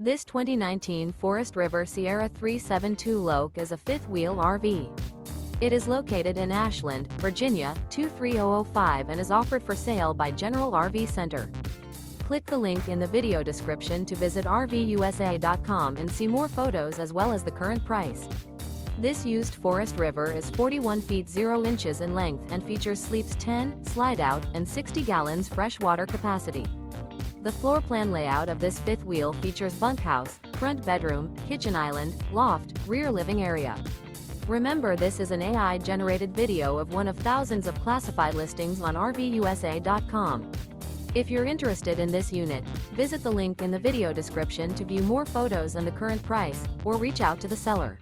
This 2019 Forest River Sierra 372 Loke is a fifth-wheel RV. It is located in Ashland, Virginia, 23005 and is offered for sale by General RV Center. Click the link in the video description to visit RVUSA.com and see more photos as well as the current price. This used Forest River is 41 feet 0 inches in length and features sleeps 10, slide-out, and 60 gallons fresh water capacity. The floor plan layout of this fifth wheel features bunkhouse, front bedroom, kitchen island, loft, rear living area. Remember, this is an AI-generated video of one of thousands of classified listings on RVUSA.com. If you're interested in this unit, visit the link in the video description to view more photos and the current price, or reach out to the seller.